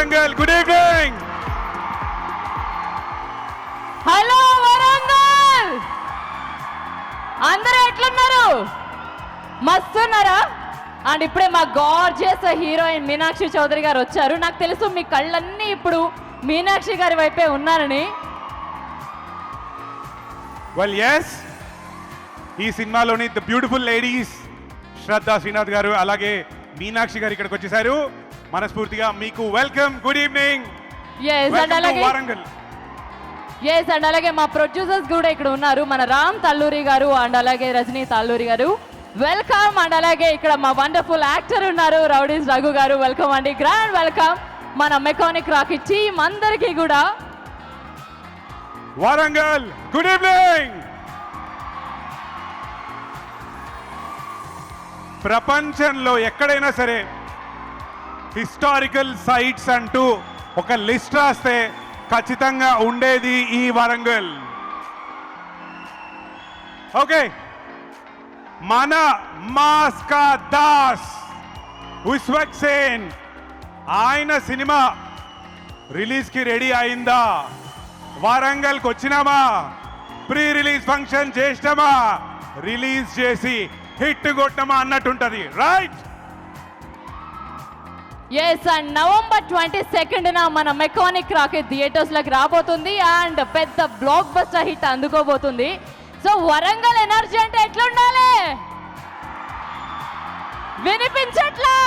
Warangal, good evening. Hello Warangal, అందరూ ఎట్లున్నారు? మస్తున్నారా? And ఇప్పుడే మా గార్జియస్ హీరోయిన్ మీనాక్షి చౌదరి గారు వచ్చారు. నాకు తెలుసు మీ కళ్ళన్నీ ఇప్పుడు మీనాక్షి గారి వైపే ఉన్నారని. Well, yes. ఈ సినిమాలోని ద బ్యూటిఫుల్ లేడీస్ శ్రద్ధా శ్రీనాథ్ గారు అలాగే మీనాక్షి గారు ఇక్కడికి వచ్చేసారు. మనస్ఫూర్తిగా మీకు వెల్కమ్, గుడ్ ఈవినింగ్. అండ్ అలాగే మా ప్రొడ్యూసర్స్ కూడా ఇక్కడ ఉన్నారు. మన రామ్ తల్లూరి గారు అండ్ అలాగే రజనీ తల్లూరి గారు వెల్కమ్. అండ్ అలాగే ఇక్కడ మా వండర్ఫుల్ యాక్టర్ ఉన్నారు రౌడీస్ రఘు గారు, వెల్కమ్ అండి, గ్రాండ్ వెల్కమ్. మన మెకానిక్ రాకీ టీమ్ అందరికీ కూడా వరంగల్, గుడ్ ఈవినింగ్. ప్రపంచంలో ఎక్కడైనా సరే హిస్టారికల్ సైట్స్ అంటూ ఒక లిస్ట్ రాస్తే ఖచ్చితంగా ఉండేది ఈ వరంగల్. ఓకే, మన మాస్కా దాస్ విశ్వక్ సేన్ ఆయన సినిమా రిలీజ్కి రెడీ అయిందా? వరంగల్కి వచ్చినామా, ప్రీ రిలీజ్ ఫంక్షన్ చేసినామా, రిలీజ్ చేసి హిట్ కొట్టినామా అన్నట్టుంటది, రైట్? ఎస్, అండ్ నవంబర్ 22న మన మెకానిక్ రాకీ థియేటర్స్ లకు రాబోతుంది అండ్ పెద్ద బ్లాక్ బస్టర్ హిట్ అందుకోబోతుంది. సో వరంగల్ ఎనర్జీ అంటే ఎట్లుండాలి? వినిపించట్లా?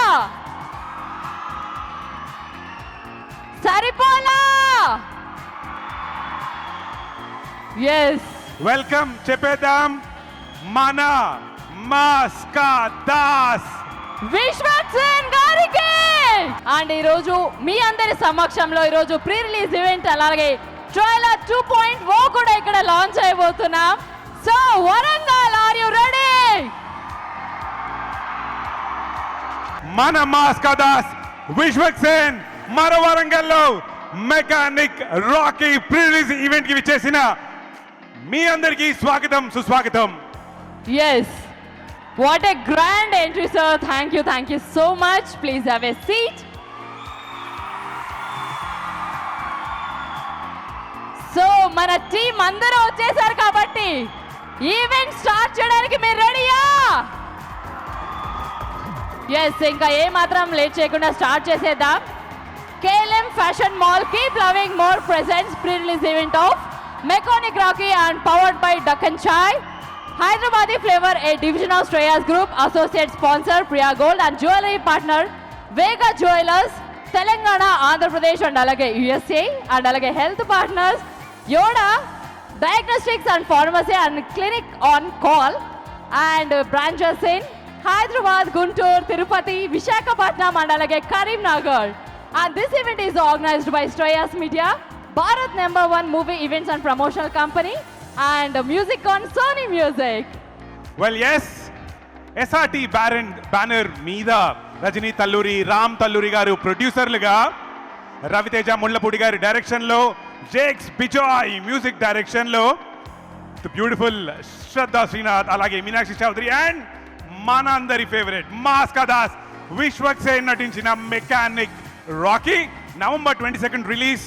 సరిపోలా? ఎస్, వెల్కమ్ చెప్పేద్దాం మన మాస్కా దాస్ విశ్వక్ సేన్ గారికి. అండ్ ఈరోజు మీ అందరి సమక్షంలో ఈరోజు ప్రీ రిలీజ్ ఈవెంట్ అలాగే ట్రైలర్ 2.0 కూడా ఇక్కడ లాంచ్ అయిపోతున్నాం. So Warangal, are you ready? మన మాస్కా దాస్ విశ్వక్ సేన్ మన వరంగల్లో Mechanic Rocky pre release event కి విచ్చేసిన మీ అందరికీ స్వాగతం, సుస్వాగతం. Yes, what a grand entry sir, thank you so much, please have a seat. So మన టీం అందరూ వచ్చేసారు కాబట్టి ఈవెంట్ స్టార్ట్ చేయడానికి మీరు రెడీయా? ఎస్, ఇంకా ఏ మాత్రం లేట్ చేయకుండా స్టార్ట్ చేసేద్దాం. KLM fashion mall keep loving more presents pre release event of mechanic Rocky and powered by Deccan chai. Hyderabadi flavor, a division of Shreyas Group, associate sponsor Priya Gold and jewelry partner Vega Jewelers, Telangana, Andhra Pradesh and alage USA and alage health partners Yoda Diagnostics and Pharmacy and Clinic on Call and branches in Hyderabad, Guntur, Tirupati, Visakhapatnam and alage Karimnagar. And this event is organized by Shreyas Media, Bharat #1 movie events and promotional company and music on Sony Music. Well, yes, SRT banner మీద రజనీ తల్లూరి, రామ్ తల్లూరి గారు ప్రొడ్యూసర్లుగా, రవితేజ ముళ్ళపూడి గారి డైరెక్షన్లో, Jakes Bejoy music డైరెక్షన్లో the beautiful శ్రద్ధా శ్రీనాథ్ అలాగే Meenakshi Chowdary and మన అందరి favourite మాస్కా Das Vishwak Sen నటించిన mechanic Rocky November 22 release.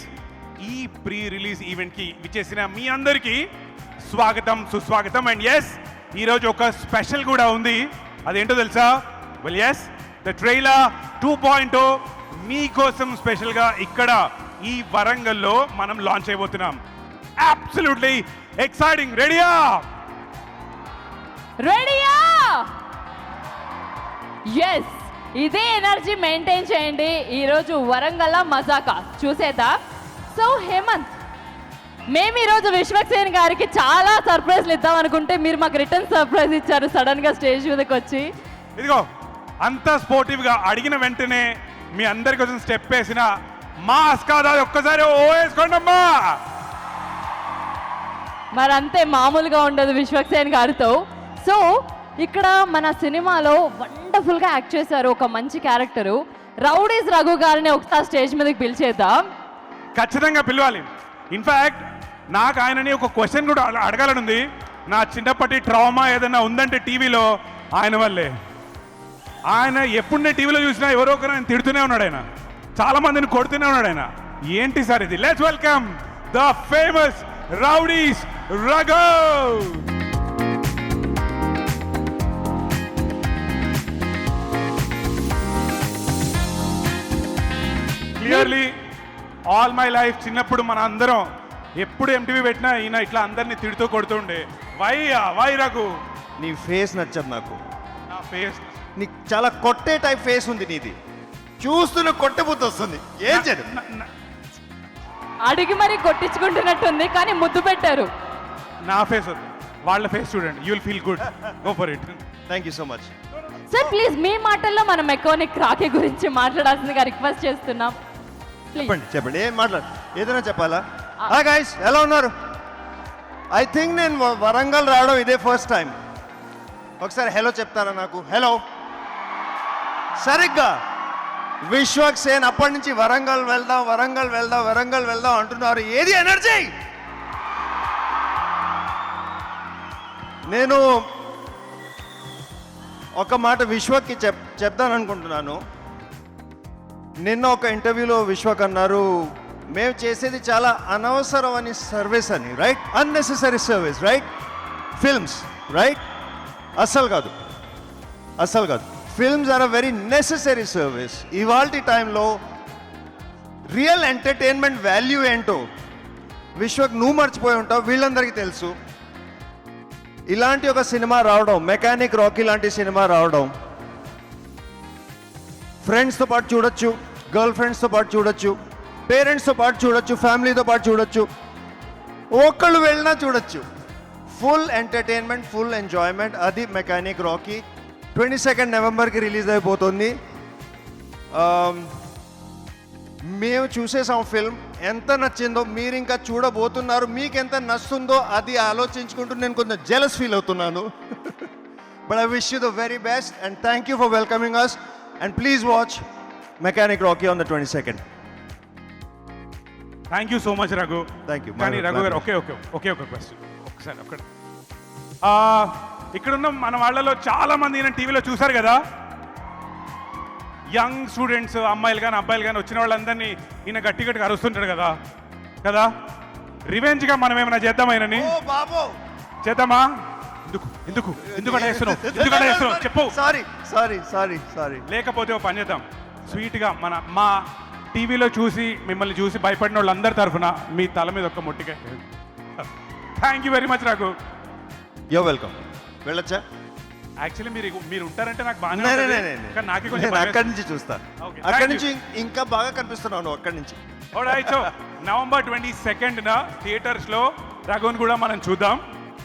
ఈ ప్రీ రిలీజ్ ఈవెంట్కి విచ్చేసిన మీ అందరికీ స్వాగతం, సుస్వాగతం. అండ్ ఎస్, ఈరోజు ఒక స్పెషల్ కూడా ఉంది, అదేంటో తెలుసా? వెల్ ఎస్, ద ట్రైలర్ 2.0 మీకోసం స్పెషల్గా ఇక్కడ ఈ వరంగల్లో మనం లాంచ్ అయిపోతున్నాం. Absolutely exciting. రెడీయా? రెడీయా? ఎస్, ఇదే ఎనర్జీ మెయింటైన్ చేయండి. ఈరోజు వరంగల్ మజాకా చూసేదా? సో హేమంత్, మేము ఈరోజు విశ్వక్ సేన్ గారికి చాలా సర్ప్రైజ్లు ఇద్దాం అనుకుంటే మీరు మాకు రిటర్న్ సర్ప్రైజ్ ఇచ్చారు సడన్ గా స్టేజ్ మీదకి వచ్చి. ఇదిగో అంత స్పోర్టివ్ గా అడిగిన వెంటనే మీ అందరి కోసం స్టెప్ వేసిన మాస్కా దాస్ ఒక్కసారి ఓ వేసుకోండమ్మా. మరి అంతే, మామూలుగా ఉండదు విశ్వక్ సేన్ గారితో. సో ఇక్కడ మన సినిమాలో వండర్ఫుల్ గా యాక్ట్ చేశారు ఒక మంచి క్యారెక్టరు రౌడీస్ రఘు గారిని ఒకసారి స్టేజ్ మీదకి పిలిచేద్దాం. ఖచ్చితంగా పిలవాలి. ఇన్ఫాక్ట్ నాకు ఆయనని ఒక క్వశ్చన్ కూడా అడగాలని ఉంది. నా చిన్నప్పటి ట్రామా ఏదైనా ఉందంటే టీవీలో ఆయన వల్లే. ఆయన ఎప్పుడు నేను టీవీలో చూసినా ఎవరో ఒకరు ఆయన తిడుతూనే ఉన్నాడు. ఆయన చాలా మందిని కొడుతూనే ఉన్నాడు ఆయన. ఏంటి సార్ ఇది? Let's welcome the famous rowdies Raghu. Clearly all my life చిన్నప్పుడు మన అందరం ఎప్పుడు ఎంటీవీ పెట్టినా ఈయన ఇట్లా అందరినీ తిడుతూ కొడుతుండే. వై రఘు? నీ ఫేస్ నచ్చదు నాకు. నా ఫేస్ నీకు చాలా కొట్టే టైప్ ఫేస్ ఉంది నీది. చూస్తున్న కొట్టబుద్ధి వస్తుంది. ఏం చేయదు. అడిగి మరి కొట్టించుకుంటున్నట్టుంది కానీ ముద్దు పెట్టారు. నా ఫేస్ వద్దు, వాళ్ళ ఫేస్ చూడండి. You will feel good. Go for it. Thank you so much. Sir please మీ మాటల్లో మన మెకానిక్ రాకీ గురించి మాట్లాడాల్సిందిగా రిక్వెస్ట్ చేస్తున్నాం. ప్లీజ్ చెప్పండి ఏం మాట్లాడు. ఏదైనా చెప్పాలా? హాయ్ గైస్, ఎలా ఉన్నారు? ఐ థింక్ నేను వరంగల్ రావడం ఇదే ఫస్ట్ టైం. ఒకసారి హలో చెప్తారా నాకు? హలో. సరిగ్గా విశ్వక్ సేన్ అప్పటి నుంచి వరంగల్ వెళ్దాం వరంగల్ వెళ్దాం వరంగల్ వెళ్దాం అంటున్నారు. ఏది ఎనర్జీ? నేను ఒక మాట విశ్వక్కి చెప్దాననుకుంటున్నాను. నిన్న ఒక ఇంటర్వ్యూలో విశ్వక్ అన్నారు, మేము చేసేది చాలా అనవసరమని సర్వీస్ అని. Right? Unnecessary service. Right? Films. Right? అస్సలు కాదు, అస్సలు కాదు. Films are a very necessary service. ఇవాల్టి టైంలో రియల్ ఎంటర్టైన్మెంట్ వాల్యూ ఏంటో విశ్వక్ నువ్వు మర్చిపోయి ఉంటావు, వీళ్ళందరికీ తెలుసు. ఇలాంటి ఒక సినిమా రావడం, మెకానిక్ రాకీ లాంటి సినిమా రావడం, ఫ్రెండ్స్తో పాటు చూడొచ్చు, గర్ల్ ఫ్రెండ్స్తో పాటు చూడొచ్చు, పేరెంట్స్తో పాటు చూడొచ్చు, ఫ్యామిలీతో పాటు చూడొచ్చు, ఒక్కళ్ళు వెళ్ళినా చూడొచ్చు. Full entertainment, full enjoyment. అది మెకానిక్ రాకీ. 22 నవంబర్కి రిలీజ్ అయిపోతుంది. మేము చూసేసాం ఫిల్మ్. ఎంత నచ్చిందో మీరు ఇంకా చూడబోతున్నారు. మీకు ఎంత నచ్చుతుందో అది ఆలోచించుకుంటూ నేను కొంచెం జెలస్ ఫీల్ అవుతున్నాను. But I wish you the very best and thank you for welcoming us and please watch Mechanic Rocky on the 22nd. Thank you so much Raghu. Thank you. కానీ రఘు గారు ఒకే ఒక క్వశ్చన్ ఒకసారి ఒక్కడ ఇక్కడున్న మన వాళ్ళలో చాలా మంది ఈయన టీవీలో చూశారు కదా. యంగ్ స్టూడెంట్స్, అమ్మాయిలు కానీ అబ్బాయిలు కానీ వచ్చిన వాళ్ళందరినీ ఈయన గట్టి గట్టిగా అరుస్తుంటాడు కదా కదా. రివెంజ్గా మనం ఏమైనా చేద్దామైనని? చేద్దామా? ఎందుకు ఎందుకు ఎందుకు అడేస్తున్నావు చెప్పు. Sorry sorry sorry sorry. లేకపోతే ఓ పని చేద్దాం, స్వీట్గా మా టీవీలో చూసి మిమ్మల్ని చూసి భయపడిన వాళ్ళందరి తరఫున మీ తల మీద ఒక్క మొట్టిగా. Thank you very much Raghu. Yo welcome. వెళ్ళొచ్చా? యాక్చువల్లీ మీరు ఉంటారంటే నాకు నేను అక్కడి నుంచి చూస్తాను. అక్కడి నుంచి ఇంకా బాగా కనిపిస్తున్నాను అక్కడి నుంచి. సో నవంబర్ 22న థియేటర్స్లో రఘుని కూడా మనం చూద్దాం.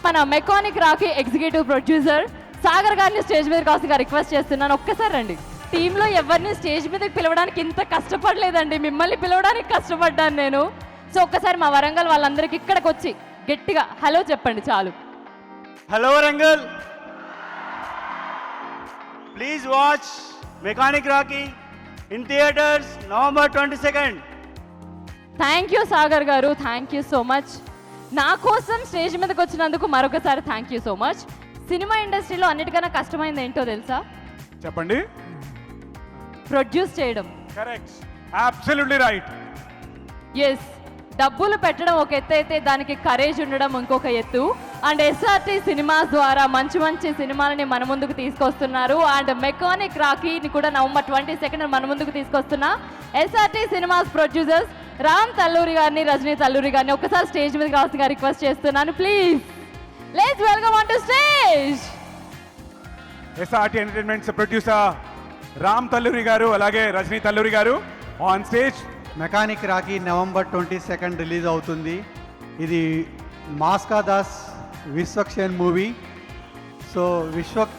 మన Mechanic Rocky executive producer Sagar గారిని స్టేజ్ మీద కాస్త రిక్వెస్ట్ చేస్తున్నాను. ఒక్కసారి రండి. టీంలో ఎవరిని స్టేజ్ మీదకి పిలవడానికి ఇంత కష్టపడలేదండి, మిమ్మల్ని పిలవడానికి కష్టపడ్డాను నేను. సో ఒక్కసారి మా వరంగల్ వాళ్ళందరికీ ఇక్కడికి వచ్చి గట్టిగా హలో చెప్పండి చాలు. Hello Warangal, please watch Mechanic Rocky in theatres November 22nd. Thank you Sagar గారు, థ్యాంక్ యూ సో మచ్. నా కోసం స్టేజ్ మీదకి వచ్చినందుకు మరొకసారి thank you so much. Cinema ఇండస్ట్రీలో అన్నిటికన్నా కష్టమైంది ఏంటో తెలుసా? చెప్పండి. ప్రొడ్యూస్ చేయడం. Correct, absolutely right. ఎస్, డబ్బులు పెట్టడం ఒక ఎత్తు అయితే దానికి కరేజ్ ఉండడం ఇంకొక ఎత్తు. అండ్ ఎస్ఆర్టీ సినిమాస్ ద్వారా మంచి మంచి సినిమాలని మన ముందుకు తీసుకొస్తున్నారు. అండ్ మెకానిక్ రాకీని కూడా నవంబర్ 22nd మన ముందుకు తీసుకొస్తున్నా SRT cinemas producers Ram Talluri గారిని, రజనీ తల్లూరి గారిని ఒకసారి స్టేజ్ మీద కావాల్సిందిగా రిక్వెస్ట్ చేస్తున్నాను. Please let's welcome on to stage SRT entertainments producer Ram Talluri గారు అలాగే రజనీ తల్లూరి గారు on stage. Mechanic Rocky November 22nd release అవుతుంది. ఇది మాస్కా దాస్ విశ్వక్ సేన్ మూవీ. సో విశ్వక్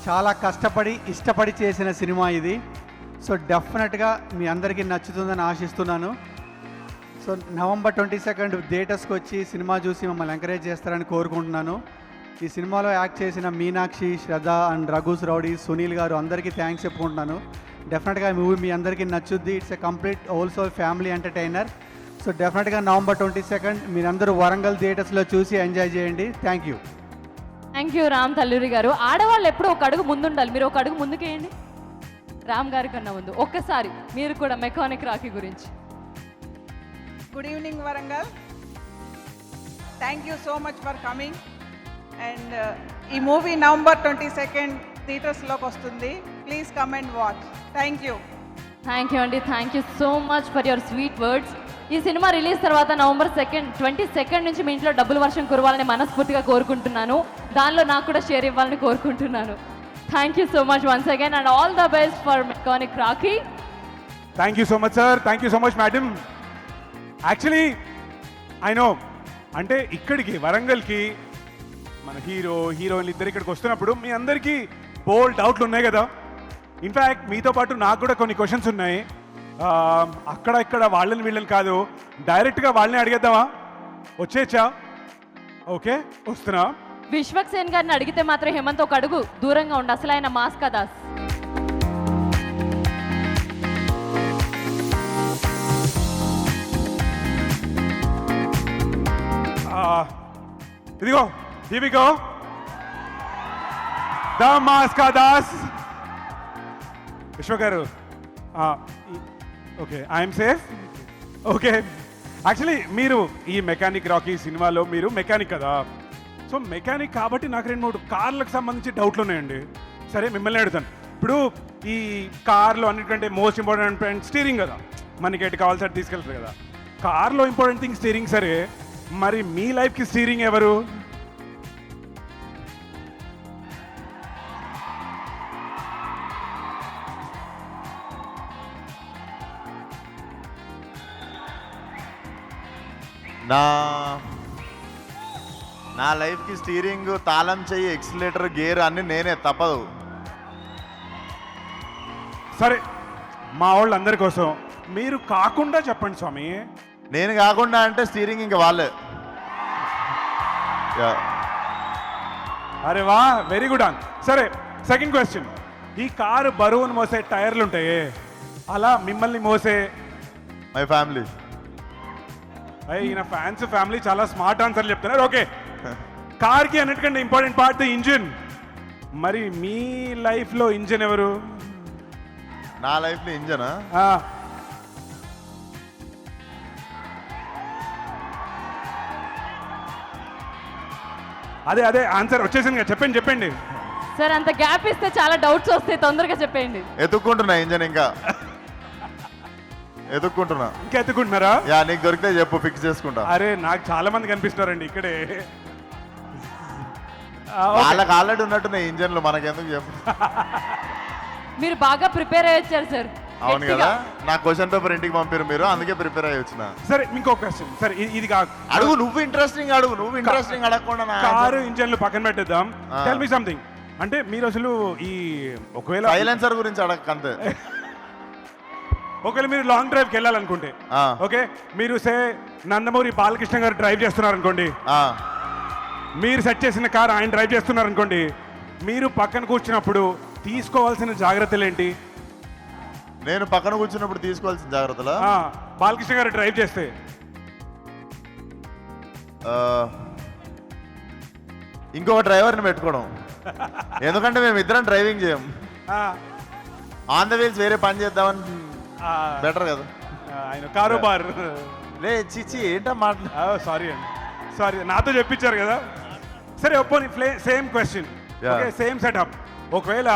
చాలా కష్టపడి ఇష్టపడి చేసిన సినిమా ఇది. సో డెఫినెట్గా మీ అందరికీ నచ్చుతుందని ఆశిస్తున్నాను. సో నవంబర్ 22nd థియేటర్స్కి వచ్చి సినిమా చూసి మమ్మల్ని ఎంకరేజ్ చేస్తారని కోరుకుంటున్నాను. ఈ సినిమాలో యాక్ట్ చేసిన మీనాక్షి, శ్రద్ధ అండ్ రఘుస్ రౌడీ, సునీల్ గారు అందరికీ థ్యాంక్స్ చెప్పుకుంటున్నాను. డెఫినెట్గా ఈ మూవీ మీ అందరికీ నచ్చుద్ది. It's a complete wholesome family entertainer. So డెఫినెట్గా నవంబర్ 22nd మీరందరూ వరంగల్ థియేటర్స్లో చూసి ఎంజాయ్ చేయండి. Thank you. Thank you Ram Talluri గారు. ఆడవాళ్ళు ఎప్పుడూ ఒక అడుగు ముందుండాలి, మీరు ఒక అడుగు ముందుకేయండి. రామ్ గారి కన్నా ముందు ఒక్కసారి మీరు కూడా మెకానిక్ రాకీ గురించి. Good evening, Warangal. Thank you so much for coming. And ఈ మూవీ నవంబర్ 22nd థియేటర్స్లోకి వస్తుంది. Please come and watch. Thank you. Thank you అండి, thank you so much for your sweet words. ఈ cinema release తర్వాత November 22nd నుంచి మీ ఇంట్లో డబ్బుల వర్షం కురవాలని మనస్ఫూర్తిగా కోరుకుంటున్నాను. దానిలో నాకు కూడా షేర్ ఇవ్వాలని కోరుకుంటున్నాను. Thank you so much once again and all the best for mechanic Rocky. Thank you so much sir, thank you so much madam. Actually I know అంటే ఇక్కడికి వరంగల్కి మన హీరోయిన్లు ఇద్దరు ఇక్కడికి వస్తున్నప్పుడు మీ అందరికీ బోల్డ్ డౌట్లు ఉన్నాయి కదా. ఇన్ఫ్యాక్ట్ మీతో పాటు నాకు కూడా కొన్ని క్వశ్చన్స్ ఉన్నాయి. అక్కడ ఇక్కడ వాళ్ళని వీళ్ళని కాదు, డైరెక్ట్గా వాళ్ళని అడిగేద్దామా? వచ్చేచ్చా? ఓకే, వస్తున్నా. విశ్వక్ సేన్ గారిని అడిగితే మాత్రం హేమంత్ ఒక అడుగు దూరంగా ఉండి, అసలు ఆయన మాస్కా దాస్. ఇదిగో దీవిగో ద మాస్కా దాస్. విశ్వ గారు okay, I'm safe. Okay, actually మీరు ఈ మెకానిక్ రాకీ సినిమాలో మీరు మెకానిక్ కదా. సో మెకానిక్ కాబట్టి నాకు 2-3 కార్లకు సంబంధించి డౌట్లు ఉన్నాయండి. సరే మిమ్మల్ని అడుగుతాను. ఇప్పుడు ఈ కార్లో అన్నిటికంటే మోస్ట్ ఇంపార్టెంట్ స్టీరింగ్ కదా, మనకి ఎటు కావాల్సి అటు తీసుకెళ్తారు కదా. కార్లో ఇంపార్టెంట్ థింగ్ స్టీరింగ్. సరే మరి మీ లైఫ్కి స్టీరింగ్ ఎవరు? నా లైఫ్కి స్టీరింగ్, తాళం చెయ్యి, ఎక్సిలేటర్, గేర్ అన్నీ నేనే, తప్పదు. సరే మా వాళ్ళందరి కోసం మీరు కాకుండా చెప్పండి స్వామి. నేను కాకుండా అంటే స్టీరింగ్ ఇంకా వాళ్ళే. అరే వా, వెరీ గుడ్ ఆన్. సరే సెకండ్ క్వశ్చన్, ఈ కారు బరువును మోసే టైర్లు ఉంటాయి, అలా మిమ్మల్ని మోసే మై ఫ్యామిలీ. ఈయన ఫ్యాన్స్ ఫ్యామిలీ చాలా స్మార్ట్ ఆన్సర్లు చెప్తున్నారు. ఓకే, కార్కి అన్నిటికంటే ఇంపార్టెంట్ పార్ట్ ది ఇంజిన్. మరి మీ లైఫ్లో ఇంజిన్ ఎవరు? నా లైఫ్లో ఇంజనా? అదే అదే ఆన్సర్ వచ్చేసింది కదా, చెప్పండి. సార్ అంత గ్యాప్ ఇస్తే చాలా డౌట్స్ వస్తాయి, తొందరగా చెప్పండి. ఎత్తుక్కుంటున్నా ఇంజన్, ఇంకా ఎత్తుక్కుంటున్నా. ఇంకా ఎత్తుకుంటున్నారా? యా, నీకు దొరికితే చెప్పు, ఫిక్స్ చేసుకుంటా. అరే నాకు చాలా మంది కనిపిస్తున్నారండి ఇక్కడే. వాళ్ళకి ఆల్రెడీ ఉన్నట్టున్నాయి ఇంజన్లు, మనకెందుకు చెప్పు. మీరు బాగా ప్రిపేర్ అయ్యొచ్చారు సార్. అవును కదా, నా క్వశ్చన్ పేపర్ ఇంటికి పంపారు మీరు, అందుకే ప్రిపేర్ అయ్యి వచ్చిన. సరే ఇంకో క్వశ్చన్. సరే ఇది కాదు, అడుగు, నువ్వు ఇంట్రెస్టింగ్ అడుగు. నువ్వు ఇంట్రెస్టింగ్ అడగకుండా నా కారు ఇంజన్లు పక్కన పెట్టేద్దాం. Tell me something. అంటే మీరు అసలు ఈ ఒకవేళ సైలెన్సర్ గురించి అడగ అంతే. ఒకవేళ మీరు లాంగ్ డ్రైవ్కి వెళ్ళాలనుకుంటే, ఓకే, మీరు సే నందమూరి బాలకృష్ణ గారు డ్రైవ్ చేస్తున్నారు అనుకోండి, మీరు సెట్ చేసిన కార్ ఆయన డ్రైవ్ చేస్తున్నారు అనుకోండి, మీరు పక్కన కూర్చున్నప్పుడు తీసుకోవాల్సిన జాగ్రత్తలు ఏంటి? నేను పక్కన కూర్చున్నప్పుడు తీసుకోవాల్సిన జాగ్రత్తలు, బాలకృష్ణ గారు డ్రైవ్ చేస్తే ఇంకొక డ్రైవర్ని పెట్టుకోవడం. ఎందుకంటే మేము ఇద్దరం డ్రైవింగ్ చేయం, ఆన్ ద వీల్స్ వేరే పని చేద్దామని. బెటర్ కదా ఆయన కారోబార్. లే చిచ్చి ఏంటో మాట్లా. సారీ అండి, సారీ, నాతో చెప్పించారు కదా. సరే ఒప్పుని same question, okay, same setup. ఒకవేళ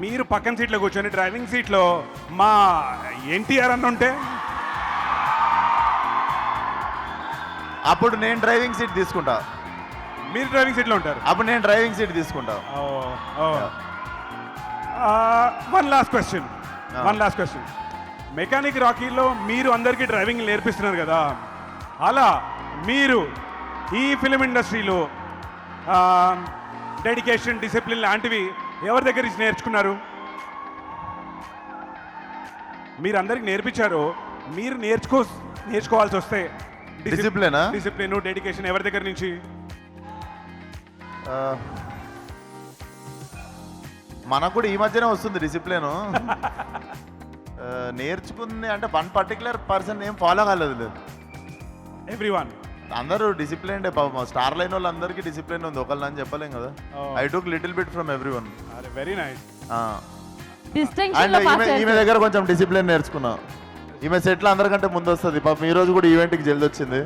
మీరు పక్కన సీట్లో కూర్చొని డ్రైవింగ్ సీట్లో మా ఎన్టీఆర్ అన్న ఉంటే అప్పుడు నేను డ్రైవింగ్ సీట్ తీసుకుంటా. మీరు డ్రైవింగ్ సీట్లో ఉంటారు, అప్పుడు నేను డ్రైవింగ్ సీట్ తీసుకుంటా. One last question. మెకానిక్ రాకీలో మీరు అందరికీ డ్రైవింగ్ నేర్పిస్తున్నారు కదా, అలా మీరు ఈ ఫిలిం ఇండస్ట్రీలో డెడికేషన్, డిసిప్లిన్ లాంటివి ఎవరి దగ్గర నుంచి నేర్చుకున్నారు? మీరు అందరికి నేర్పించారు, మీరు నేర్చుకోవాల్సి వస్తే డిసిప్లిన్, డెడికేషన్ ఎవరి దగ్గర నుంచి? మనకు కూడా ఈ మధ్యనే వస్తుంది డిసిప్లిన్. నేర్చుకుంది అంటే వన్ పర్టికులర్ పర్సన్ ఏం ఫాలో కాలేదు, లేదు, ఎవ్రీవన్ అందరూ డిసిప్లిన్. స్టార్ లైన్ వాళ్ళు అందరికీ డిసిప్లిన్ ఉంది, ఒకళ్ళని అని చెప్పలేం కదా. I took little bit from everyone. Very nice. Distinction and లో ఈమె పాస్ ఈమె దగ్గర కొంచెం డిసిప్లిన్ నేర్చుకున్నా. ఈమె సెట్లు అందరికంటే ముందు వస్తుంది. పాపం ఈ రోజు కూడా ఈవెంట్కి జల్ది వచ్చింది.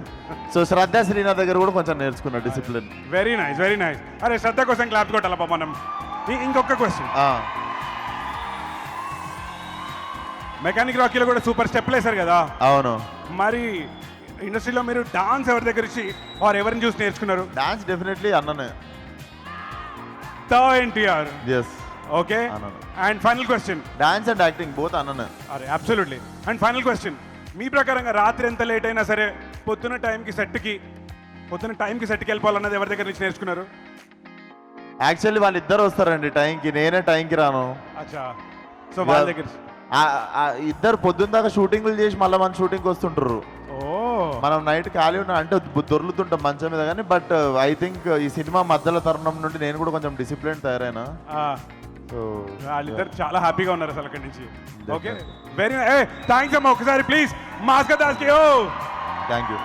సో శ్రద్ధ శ్రీనాథ్ దగ్గర కూడా కొంచెం నేర్చుకున్నా discipline. Very nice, very nice. అరే శ్రద్ధ కోసం క్లాప్ కొట్టాలా పాప మనం. ఇంకొక క్వశ్చన్, మెకానిక్ రాకీలో కూడా సూపర్ స్టెప్లు వేశారు కదా, అవును. మరి ఇండస్ట్రీలో మీరు డాన్స్ ఎవరి దగ్గర నుంచి ఆర్ ఎవరిని చూసి నేర్చుకున్నారు? డాన్స్ డెఫినెట్లీ అన్ననే. ద ఎన్టీఆర్. Yes, okay. అన్ననే. And final question, dance and acting both అన్ననే. అరే అబ్సల్యూట్లీ. అండ్ ఫైనల్ క్వశ్చన్, మీ ప్రకారంగా రాత్రి ఎంత లేట్ అయినా సరే పొద్దున టైంకి సెట్కి వెళ్ళిపోవాలన్నది ఎవరి దగ్గర నుంచి నేర్చుకున్నారు? యాక్చువల్లీ వాళ్ళిద్దరు వస్తారండి టైంకి, నేనే టైంకి రాను. అచ్చా, సో వాళ్ళ దగ్గర. ఇద్దరు పొద్దున్న దాకా షూటింగ్లు చేసి మళ్ళీ మన షూటింగ్కి వస్తుంటారు. ఓ, మనం నైట్ ఖాళీ ఉన్నా అంటే దొర్లుతుంటాం మంచం మీద. కానీ బట్ ఐ థింక్ ఈ సినిమా మధ్యలో తరుణం నుండి నేను కూడా కొంచెం డిసిప్లిన్ తయారైనా. సో వాళ్ళిద్దరు చాలా హ్యాపీగా ఉన్నారు అసలు అక్కడి నుంచి. ఓకే, వెరీ థ్యాంక్స్ అమ్మా. ఒకసారి ప్లీజ్ మాస్కా దాస్కి. Oh thank you.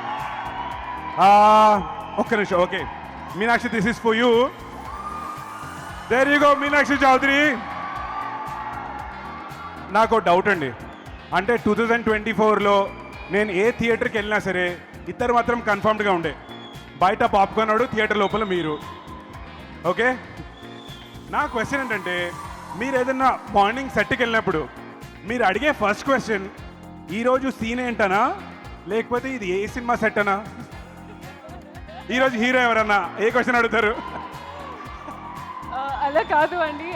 ఒక్క నిమిషం. Okay Meenakshi, this is for you. There you go Meenakshi Chaudhary. నాకు డౌట్ అండి, అంటే 2024లో నేను ఏ థియేటర్కి వెళ్ళినా సరే ఇద్దరు మాత్రం కన్ఫర్మ్డ్గా ఉండే. బయట పాప్కార్న్ వాడు, థియేటర్ లోపల మీరు. ఓకే, నా క్వశ్చన్ ఏంటంటే, మీరు ఏదైనా మార్నింగ్ సెట్కి వెళ్ళినప్పుడు మీరు అడిగే ఫస్ట్ క్వశ్చన్ ఈరోజు సీన్ ఏంటనా, లేకపోతే ఇది ఏ సినిమా సెట్ అనా? ఈరోజు హీరో ఎవరన్నా ఏ క్వశ్చన్ అడుగుతారు? అలా కాదు అండి.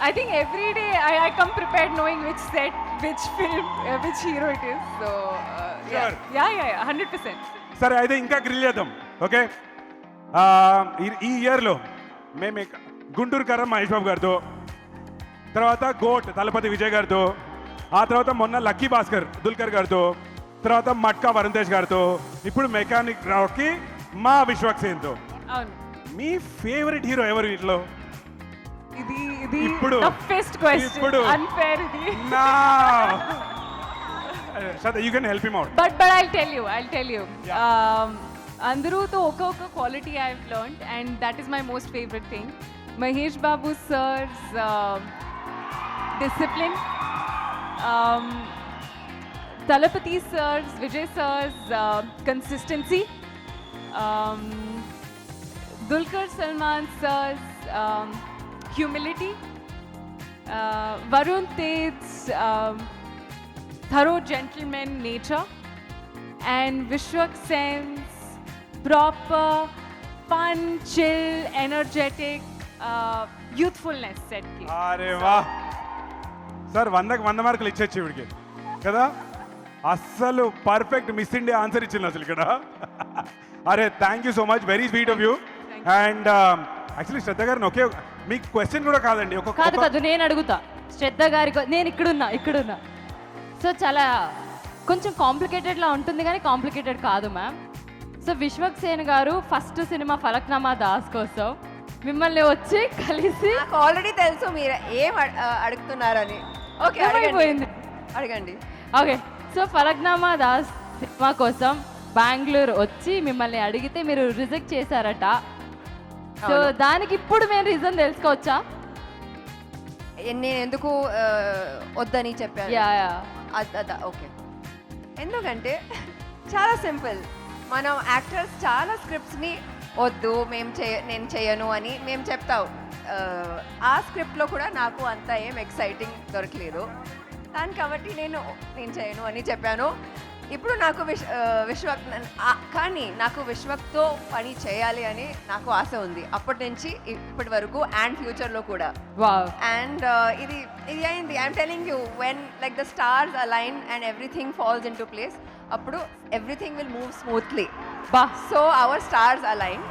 I think every day I come prepared knowing which set, which film, which hero it is. So Sure. yeah, 100%. సరే అయితే ఇంకా గ్రిల్ చేద్దాం. ఓకే, ఈ ఇయర్లో మేము గుంటూరు కర్ర మహేష్ బాబు గారితో, తర్వాత గోట్ తలపతి విజయ్ గారితో, ఆ తర్వాత మొన్న లక్కీ భాస్కర్ దుల్కర్ గారితో, తర్వాత మట్కా వరుణ్ తేజ్ గారితో, ఇప్పుడు మెకానిక్ రావుకి మా విశ్వక్సేన్తో. అవును, మీ ఫేవరెట్ హీరో ఎవరు వీటిలో? ఇది ఇప్పుడు toughest question. ఇప్పుడు Unfair ఇది. You can help him out. But I'll tell you. అందరూతో ఒక్కొక్క quality I have learned and that is my most favourite thing. Mahesh Babu sir's discipline, Talapati sir's, Vijay sir's consistency, Dulquer Salman sir's humility, Varun Tej's thorough gentleman nature, and Vishwak Sen's proper, fun, chill, energetic youthfulness set ki. అరే వా sir, 100 మార్కులు ఇచ్చొచ్చు ఇవిడికి కదా. అస్సలు perfect miss India answer ఇచ్చింది అసలు ఇక్కడ. అరే thank you so much, very sweet of you. And actually Shraddha గారిని ఒకే మీకు క్వశ్చన్ కూడా కాదండి, కాదు నేను అడుగుతా శ్రద్ధ గారి. నేను ఇక్కడున్నా. సో చాలా కొంచెం కాంప్లికేటెడ్లా ఉంటుంది కానీ కాంప్లికేటెడ్ కాదు మ్యామ్. సో విశ్వక్ సేన్ గారు ఫస్ట్ సినిమా ఫలక్నామా దాస్ కోసం మిమ్మల్ని వచ్చి కలిసి, నాకు ఆల్రెడీ తెలుసు మీరు ఏం అడుగుతున్నారని. ఓకే, ఏమైపోయింది అడగండి. Okay, so Falaknuma Das cinema కోసం బెంగళూరు వచ్చి మిమ్మల్ని అడిగితే మీరు రిజెక్ట్ చేశారట. సో దానికి ఇప్పుడు మేము రీజన్ తెలుసుకోవచ్చా? నేను ఎందుకు వద్దని చెప్పాను? అదా ఓకే. ఎందుకంటే చాలా సింపుల్. మనం యాక్టర్స్ చాలా స్క్రిప్ట్స్ని వద్దు నేను చేయను అని మేము చెప్తావు. ఆ స్క్రిప్ట్లో కూడా నాకు అంత ఏం ఎక్సైటింగ్ దొరకలేదు దాని, కాబట్టి నేను చేయను అని చెప్పాను. ఇప్పుడు నాకు కానీ నాకు విశ్వక్తో పని చేయాలి అని నాకు ఆశ ఉంది అప్పటి నుంచి ఇప్పటి వరకు అండ్ ఫ్యూచర్లో కూడా. అండ్ ఇది అయింది. I'm telling you, when like the stars align and everything falls into place, అప్పుడు everything will move smoothly. So our stars align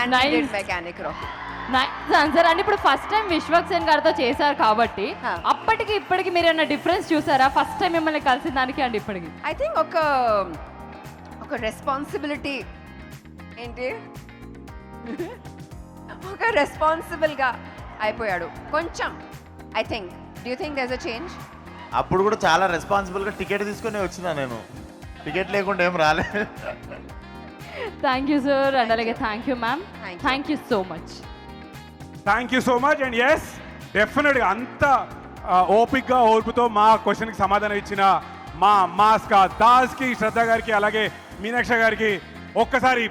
and I did Mechanic Rocky. Nice answer. And ఇప్పుడు first time Vishwak Sen గారితో చేశారు కాబట్టి అప్పటికి ఇప్పటికి మీరు ఏమైనా difference చూసారా? ఫస్ట్ టైం మిమ్మల్ని కలిసిన దానికి అండ్ ఇప్పటికి ఐ థింక్ ఒక రెస్పాన్సిబిలిటీ ఏంటి, ఒక రెస్పాన్సిబుల్గా అయిపోయాడు కొంచెం. I think, do you think there is a change? అప్పుడు కూడా చాలా రెస్పాన్సిబుల్గా టికెట్ తీసుకొని వచ్చినా నేను, టికెట్ లేకుండా ఏం రాలే. Thank you sir. అండ్ అలాగే thank you ma'am. Thank you so much. Thank you so much. And yes, డెఫినెట్గా అంత ఓపిక్గా ఓర్పుతో మా క్వశ్చన్కి సమాధానం ఇచ్చిన మా మాస్కా దాస్కి, శ్రద్ధ గారికి, అలాగే మీనాక్ష గారికి ఒక్కసారి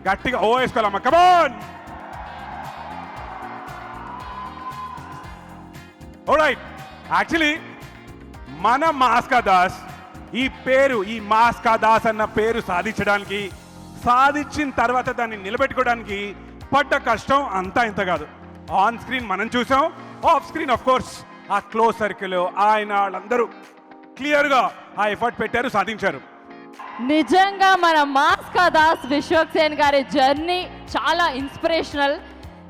గట్టిగా ఓ వేసుకోవాలమ్మా. కమాన్. ఆల్రైట్, యాక్చువల్లీ మన మాస్కా దాస్ ఈ పేరు, ఈ మాస్కా దాస్ అన్న పేరు సాధించడానికి, సాధించిన తర్వాత దాన్ని నిలబెట్టుకోవడానికి పడ్డ కష్టం అంతా ఇంత కాదు. ఆన్ స్క్రీన్ మనం చూసాం, ఆఫ్ స్క్రీన్ ఆఫ్ కోర్స్ ఆ క్లోజ్ సర్కిల్ ఆయన వాళ్ళందరూ క్లియర్గా ఆ ఎఫర్ట్ పెట్టారు, సాధించారు. నిజంగా మన మాస్కా దాస్ విశ్వక్సేన్ గారి జర్నీ చాలా ఇన్స్పిరేషనల్.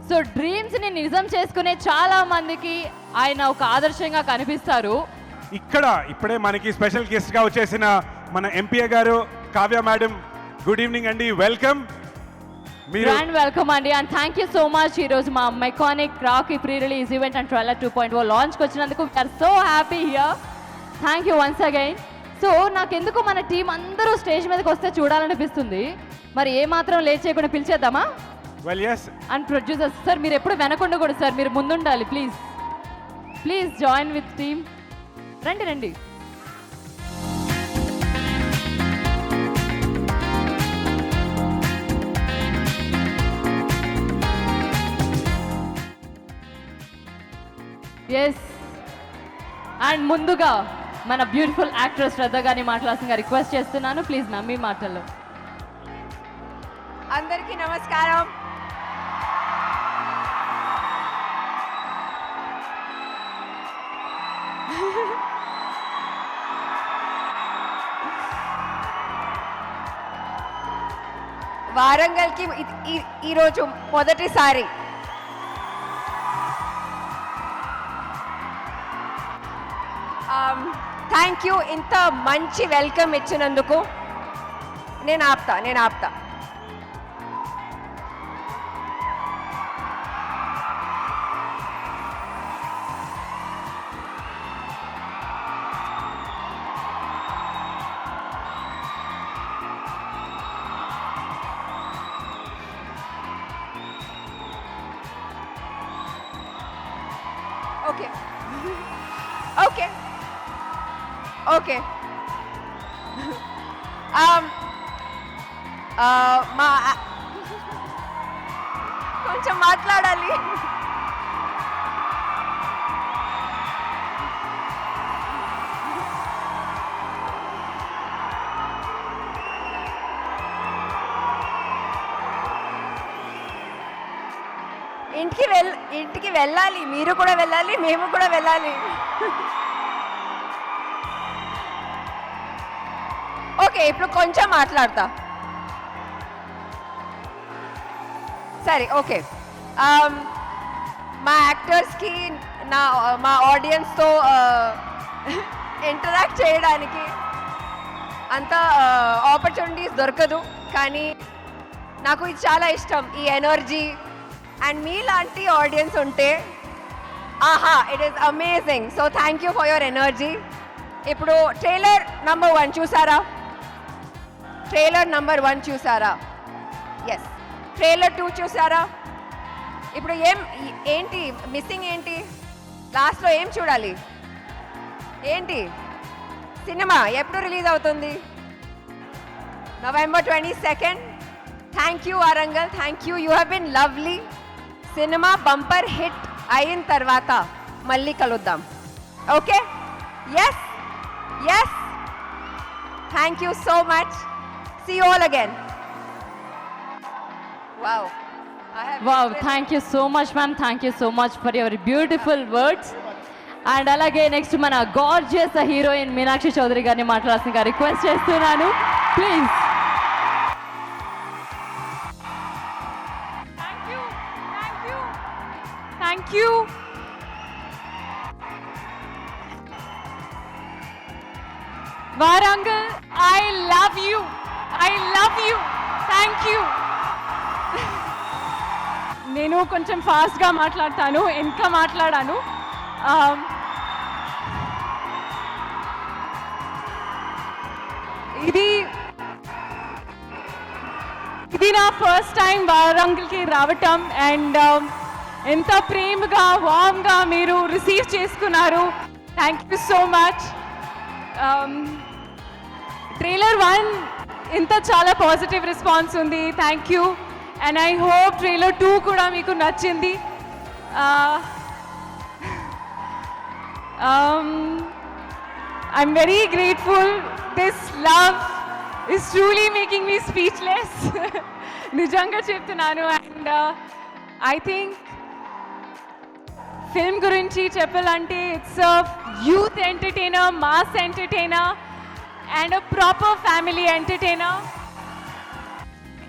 సో డ్రీమ్స్ని నిజం చేసుకునే చాలా మందికి ఆయన ఒక ఆదర్శంగా కనిపిస్తారు. ఇప్పుడే మనకి స్పెషల్ గెస్ట్గా వచ్చేసిన మన MPA garu Kavya madam, good evening అండి, వెల్కమ్. గ్రాండ్ వెల్కమ్ అండి, and thank you so much. ఈరోజు మా Mechanic Rocky pre release event and trailer 2.0 లాంచ్కి వచ్చినందుకు we're so happy here. Thank you once again. So నాకెందుకు మన టీం అందరూ స్టేజ్ మీదకి వస్తే చూడాలనిపిస్తుంది. మరి ఏ మాత్రం లేట్ చేయకుండా పిలిచేద్దామా? Well yes. And producers sir, మీరు ఎప్పుడు వెనకుండకూడదు సార్, మీరు ముందుండాలి please. Please join with team. రండి రండి. ఎస్, అండ్ ముందుగా మన బ్యూటిఫుల్ యాక్ట్రెస్ శ్రద్ధ గారిని మాట్లాడాల్సిందిగా రిక్వెస్ట్ చేస్తున్నాను. ప్లీజ్ మ్యామ్, మీ మాటల్లో. అందరికీ నమస్కారం. వారంగల్కి ఈరోజు మొదటిసారి. థ్యాంక్ యూ ఇంత మంచి వెల్కమ్ ఇచ్చినందుకు. నేను ఆపుతా. ఓకే కొంచెం మాట్లాడాలి. ఇంటికి వెళ్ళాలి, మీరు కూడా వెళ్ళాలి, మేము కూడా వెళ్ళాలి. ఓకే, ఇప్పుడు కొంచెం మాట్లాడతా. సరే, ఓకే. మా యాక్టర్స్కి మా ఆడియన్స్తో ఇంటరాక్ట్ చేయడానికి అంత ఆపర్చునిటీస్ దొరకదు, కానీ నాకు ఇది చాలా ఇష్టం, ఈ ఎనర్జీ. అండ్ మీలాంటి ఆడియన్స్ ఉంటే ఆహా, it is amazing. So thank you for your energy. ఇప్పుడు ట్రైలర్ నంబర్ 1 చూసారా? ట్రైలర్ నంబర్ 1 చూసారా? ఎస్. ట్రైలర్ 2 చూసారా? ఇప్పుడు ఏంటి మిస్సింగ్? ఏంటి లాస్ట్లో ఏం చూడాలి? ఏంటి సినిమా ఎప్పుడు రిలీజ్ అవుతుంది? November 22nd. Thank you Warangal, thank you. You have been lovely. సినిమా బంపర్ హిట్ అయిన తర్వాత మళ్ళీ కలుద్దాం. Okay? Yes. Thank you so much. See you all again. Wow. Wow, thank you so much ma'am. Thank you so much for your beautiful words. And alage next mana gorgeous heroine Meenakshi Chaudhary garni maatladalsinదిగా request చేస్తున్నాను. Please. Thank you. Varangal, I love you. Thank you. నేను కొంచెం ఫాస్ట్గా మాట్లాడతాను, ఇంకా మాట్లాడాను. ఇది నా ఫస్ట్ టైం వారంగల్కి రావటం. అండ్ ఎంత ప్రేమగా వామ్గా మీరు రిసీవ్ చేసుకున్నారు. Thank you so much. Trailer 1 ఇంత చాలా పాజిటివ్ రెస్పాన్స్ ఉంది. Thank you. And I hope trailer 2 కూడా మీకు నచ్చింది. I'm very grateful. This love is truly making me speechless. నిజంగా చెప్తున్నాను. అండ్ ఐ థింక్ ఫిల్మ్ గురించి చెప్పాలంటే it's a youth entertainer, mass entertainer and a proper family entertainer.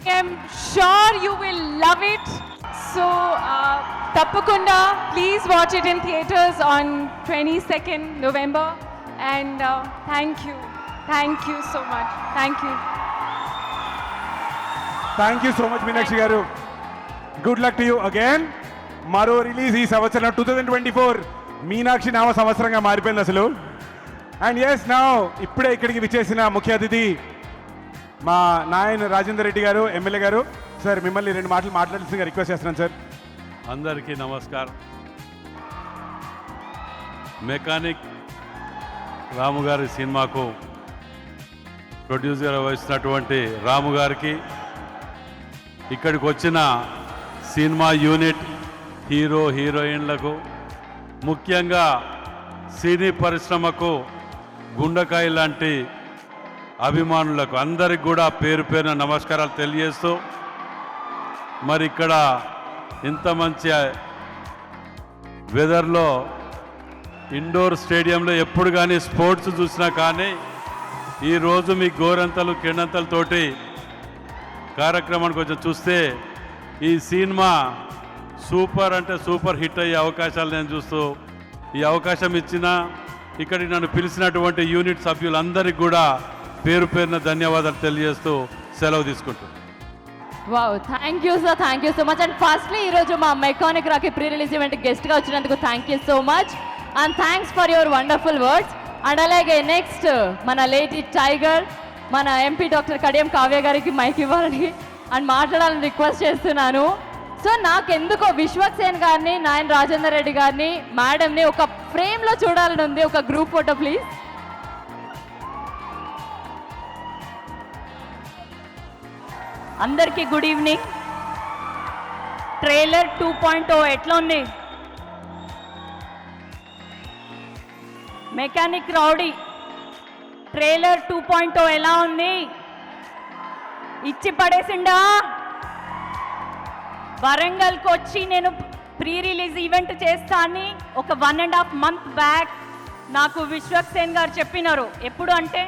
I'm sure you will love it. So తప్పకుండా please watch it in theatres on 22nd November. And thank you so much. Thank you so much, Meenakshi garu. Good luck to you again. మరో release ఈ సంవత్సరం 2024 మీనాక్షి నామ సంవత్సరంగా మారిపోయింది అసలు. And yes now ఇప్పుడే ఇక్కడికి విచ్చేసిన ముఖ్య అతిథి మా నాయన రాజేందర్ రెడ్డి గారు, ఎమ్మెల్యే గారు. సార్ మిమ్మల్ని 2 మాటలు మాట్లాడాల్సిందిగా రిక్వెస్ట్ చేస్తున్నాను సార్. అందరికీ నమస్కారం. మెకానిక్ రాము గారి సినిమాకు ప్రొడ్యూసర్ వహిస్తున్నటువంటి రాము గారికి, ఇక్కడికి వచ్చిన సినిమా యూనిట్, హీరో హీరోయిన్లకు, ముఖ్యంగా సినీ పరిశ్రమకు గుండెకాయ లాంటి అభిమానులకు అందరికి కూడా పేరు పేరున నమస్కారాలు తెలియజేస్తూ, మరి ఇక్కడ ఇంత మంచి వెదర్లో ఇండోర్ స్టేడియంలో ఎప్పుడు కానీ స్పోర్ట్స్ చూసినా కానీ ఈరోజు మీ గోరంతలు కిండంతలతోటి కార్యక్రమాన్ని కొంచెం చూస్తే ఈ సినిమా సూపర్ అంటే సూపర్ హిట్ అయ్యే అవకాశాలు నేను చూస్తూ, ఈ అవకాశం ఇచ్చిన ఇక్కడికి నన్ను పిలిచినటువంటి యూనిట్ సభ్యులందరికీ కూడా పేరు పేరున ధన్యవాదాలు తెలియజేస్తూ సెలవు తీసుకుంటాను. Wow, thank you sir, thank you so much. And firstly ఈరోజు మా Mechanic Rocky pre release event గెస్ట్గా వచ్చినందుకు thank you so much. And thanks for your wonderful words. And అలాగే నెక్స్ట్ మన లేడీ టైగర్, మన ఎంపీ డాక్టర్ కడియం కావ్య గారికి మైక్ ఇవ్వాలని అండ్ మాట్లాడాలని రిక్వెస్ట్ చేస్తున్నాను. సో నాకెందుకో విశ్వక్సేన్ గారిని, నాయన్ రాజేందర్ రెడ్డి గారిని, మేడంని ఒక ఫ్రేమ్లో చూడాలని ఉంది. ఒక గ్రూప్ ఫోటో ప్లీజ్. అందరికీ గుడ్ ఈవినింగ్. ట్రైలర్ 2.0 ఎట్లా ఉంది? మెకానిక్ రౌడీ ట్రైలర్ 2.0 ఎలా ఉంది? ఇచ్చి పడేసిండా? వరంగల్కి వచ్చి నేను ప్రీ రిలీజ్ ఈవెంట్ చేస్తా అని ఒక 1.5 month బ్యాక్ నాకు విశ్వక్సేన్ గారు చెప్పినారు. ఎప్పుడు అంటే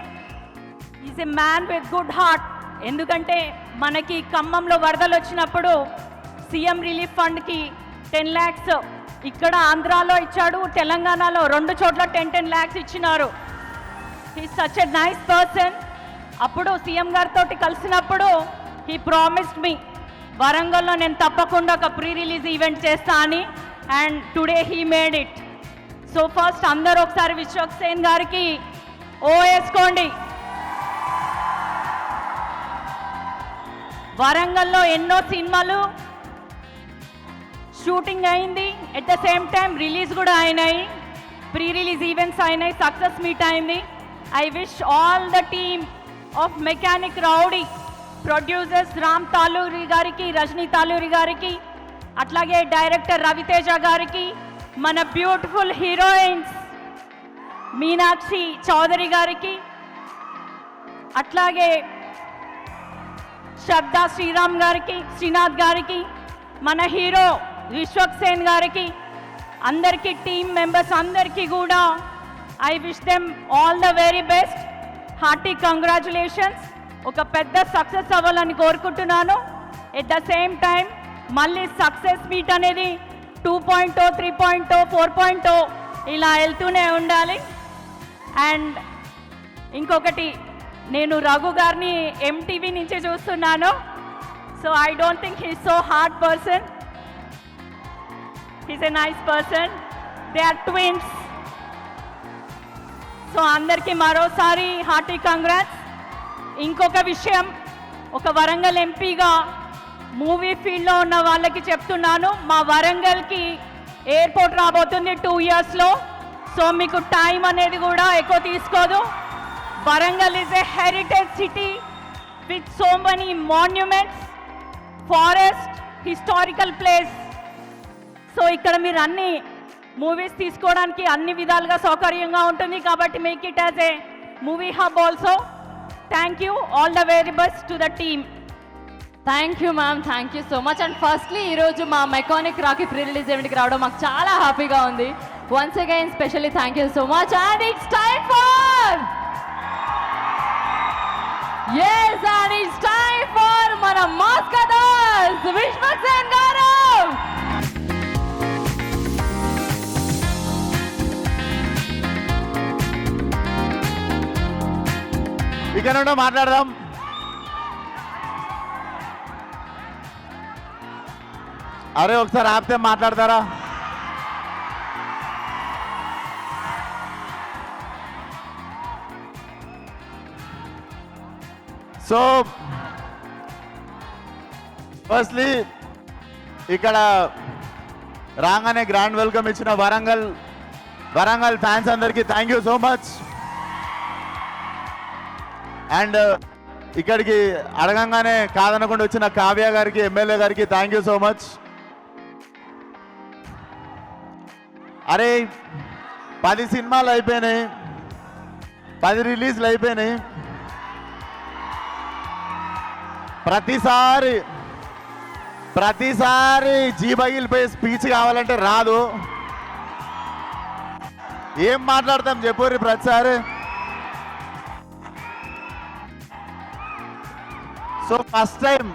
is a man with good heart. ఎందుకంటే మనకి ఖమ్మంలో వరదలు వచ్చినప్పుడు సీఎం రిలీఫ్ ఫండ్కి 10 lakhs ఇక్కడ ఆంధ్రాలో ఇచ్చాడు, తెలంగాణలో 2 చోట్ల 10 lakhs ఇచ్చినారు. He such a nice person. అప్పుడు సీఎం గారితో కలిసినప్పుడు హీ ప్రామిస్డ్ మీ వరంగల్లో నేను తప్పకుండా ఒక ప్రీ రిలీజ్ ఈవెంట్ చేస్తా అని. And today he made it. So first అందరూ ఒకసారి విశ్వక్సేన్ గారికి ఓ వేసుకోండి. వరంగల్లో ఎన్నో సినిమాలు షూటింగ్ అయింది, at the same time release కూడా అయినాయి, ప్రీ రిలీజ్ ఈవెంట్స్ అయినాయి, సక్సెస్ మీట్ అయింది. I wish all the team of mechanic rowdy, producers Ram Taluri గారికి, రజనీ తాలూరి గారికి, అట్లాగే డైరెక్టర్ రవితేజ గారికి, మన బ్యూటిఫుల్ హీరోయిన్స్ మీనాక్షి చౌదరి గారికి, అట్లాగే శ్రద్ధా శ్రీరామ్ గారికి, శ్రీనాథ్ గారికి, మన హీరో విశ్వక్సేన్ గారికి, అందరికీ టీమ్ మెంబర్స్ అందరికీ కూడా I wish them all the very best. Hearty congratulations. ఒక పెద్ద సక్సెస్ అవ్వాలని కోరుకుంటున్నాను. ఎట్ ద సేమ్ టైం మళ్ళీ సక్సెస్ మీట్ అనేది 2.0, 3.0, 4.0 ఇలా వెళ్తూనే ఉండాలి. అండ్ ఇంకొకటి, నేను రఘు గారిని ఎంటీవీ నుంచి చూస్తున్నాను. So I don't think he so hard person. He's a nice person. They are twins. So అందరికీ మరోసారి హార్టీ కంగ్రాట్స్. ఇంకొక విషయం, ఒక వరంగల్ ఎంపీగా మూవీ ఫీల్డ్లో ఉన్న వాళ్ళకి చెప్తున్నాను, మా వరంగల్కి ఎయిర్పోర్ట్ రాబోతుంది 2 ఇయర్స్లో. సో మీకు టైం అనేది కూడా ఎక్కువ తీసుకోదు. Warangal is a heritage city with so many monuments, forest, historical place. So ఇక్కడ మీరు అన్ని మూవీస్ తీసుకోవడానికి అన్ని విధాలుగా సౌకర్యంగా ఉంటుంది. కాబట్టి make it as a movie hub also. Thank you. All the very best to the team. Thank you ma'am, thank you so much. And firstly ఈరోజు మా మెకానిక్ రాకీ ప్రీ రిలీజ్ ఈవెంట్కి రావడం మాకు చాలా హ్యాపీగా ఉంది. Once again specially thank you so much. And it's time for మన మాస్కా దాస్ విశ్వక్సేన్ గారు. ఇక్కడ నుండి మాట్లాడదాం. అరే ఒకసారి ఆపితే మాట్లాడతారా? సో ఫస్ట్లీ ఇక్కడ రాగానే గ్రాండ్ వెల్కమ్ ఇచ్చిన వరంగల్ ఫ్యాన్స్ అందరికీ thank you so much. And ఇక్కడికి అడగంగానే కాదనకుండా వచ్చిన కావ్య గారికి, ఎమ్మెల్యే గారికి థ్యాంక్ యూ సో మచ్. అరే 10 సినిమాలు అయిపోయినాయి, 10 రిలీజ్లు అయిపోయినాయి. ప్రతిసారి జీబగిలిపోయి స్పీచ్ కావాలంటే రాదు. ఏం మాట్లాడతాం చెప్పుర్రి ప్రతిసారి. So first time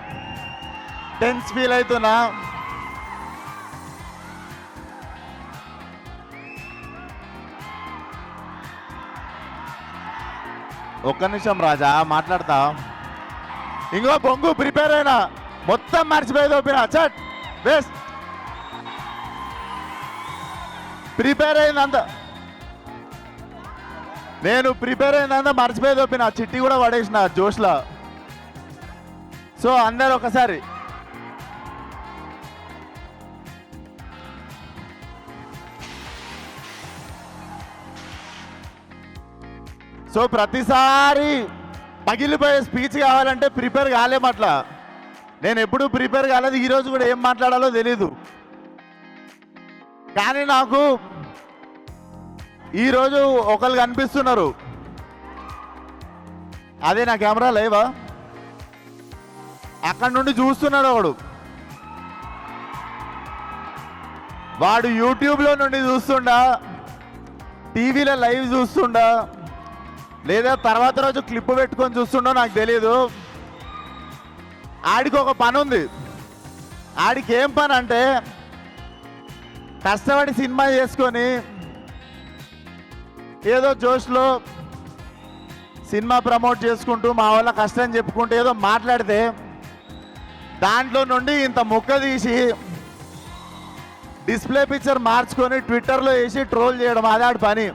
tense feel అవుతున్నా. ఒక్క నిమిషం రాజా మాట్లాడతా. ఇంకో బొంగు ప్రిపేర్ అయినా మొత్తం మర్చిపోయి తోపిన చట్ బెస్ట్ ప్రిపేర్ అయిందంతా. నేను ప్రిపేర్ అయిందంతా మర్చిపోయి తోపిన, చిట్టి కూడా పడేసిన జోష్లా. సో అందరు ఒకసారి సో ప్రతిసారి పగిలిపోయే స్పీచ్ కావాలంటే ప్రిపేర్ కాలేమట్లా. నేను ఎప్పుడు ప్రిపేర్ కాలేదు, ఈరోజు కూడా ఏం మాట్లాడాలో తెలీదు. కానీ నాకు ఈరోజు ఒకళ్ళు కనిపిస్తున్నారు. అదే నా కెమెరా లేవా, అక్కడి నుండి చూస్తున్నాడు వాడు యూట్యూబ్లో నుండి చూస్తుండా, టీవీలో లైవ్ చూస్తుండా, లేదా తర్వాత రోజు క్లిప్ పెట్టుకొని చూస్తుండో నాకు తెలియదు. ఆడికి ఒక పని ఉంది. ఆడికి ఏం పని అంటే కష్టపడి సినిమా చేసుకొని ఏదో జోష్లో సినిమా ప్రమోట్ చేసుకుంటూ మా వాళ్ళ కష్టం చెప్పుకుంటూ ఏదో మాట్లాడితే దాంట్లో నుండి ఇంత ముక్క తీసి డిస్ప్లే పిక్చర్ మార్చుకొని ట్విట్టర్లో వేసి ట్రోల్ చేయడం అదే ఆడి పని.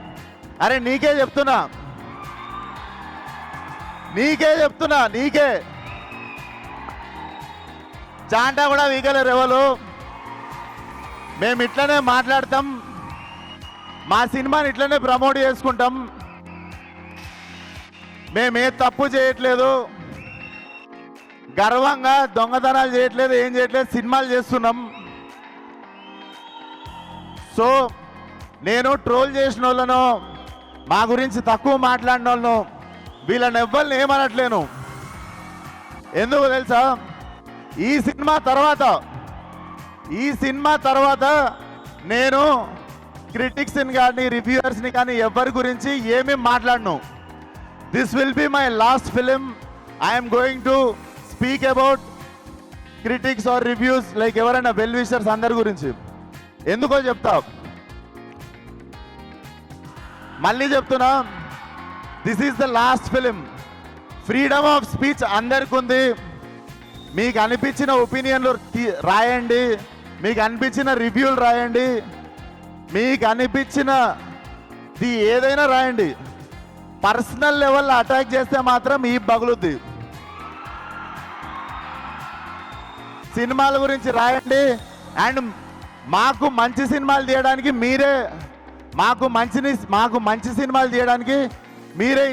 అరే నీకే చెప్తున్నా నీకే చాంటా కూడా వీగలేరు ఎవరు. మేము ఇట్లనే మాట్లాడతాం, మా సినిమాని ఇట్లనే ప్రమోట్ చేసుకుంటాం. మేమే తప్పు చేయట్లేదు, గర్వంగా దొంగతనాలు చేయట్లేదు, ఏం చేయట్లేదు, సినిమాలు చేస్తున్నాం. సో నేను ట్రోల్ చేసిన వాళ్ళను, మా గురించి తక్కువ మాట్లాడిన వాళ్ళను, వీళ్ళని ఎవ్వరిని ఏమనట్లేను. ఎందుకు తెలుసా, ఈ సినిమా తర్వాత నేను క్రిటిక్స్ని కానీ రివ్యూయర్స్ని కానీ ఎవరి గురించి ఏమీ మాట్లాడను. This will be my last film. I'm going to speak about critics or reviews like ఎవరైనా వెల్ విషర్స్ అందరి గురించి. ఎందుకో చెప్తా, మళ్ళీ చెప్తున్నా, this is the last film. Freedom of speech అందరికి ఉంది. మీకు అనిపించిన ఒపీనియన్లు రాయండి, మీకు అనిపించిన రివ్యూలు రాయండి, మీకు అనిపించినది ఏదైనా రాయండి. పర్సనల్ లెవెల్లో అటాక్ చేస్తే మాత్రం ఈ పగులుద్ది. సినిమాల గురించి రాయండి. అండ్ మాకు మంచి సినిమాలు తీయడానికి మీరే, మాకు మంచి సినిమాలు తీయడానికి మీరే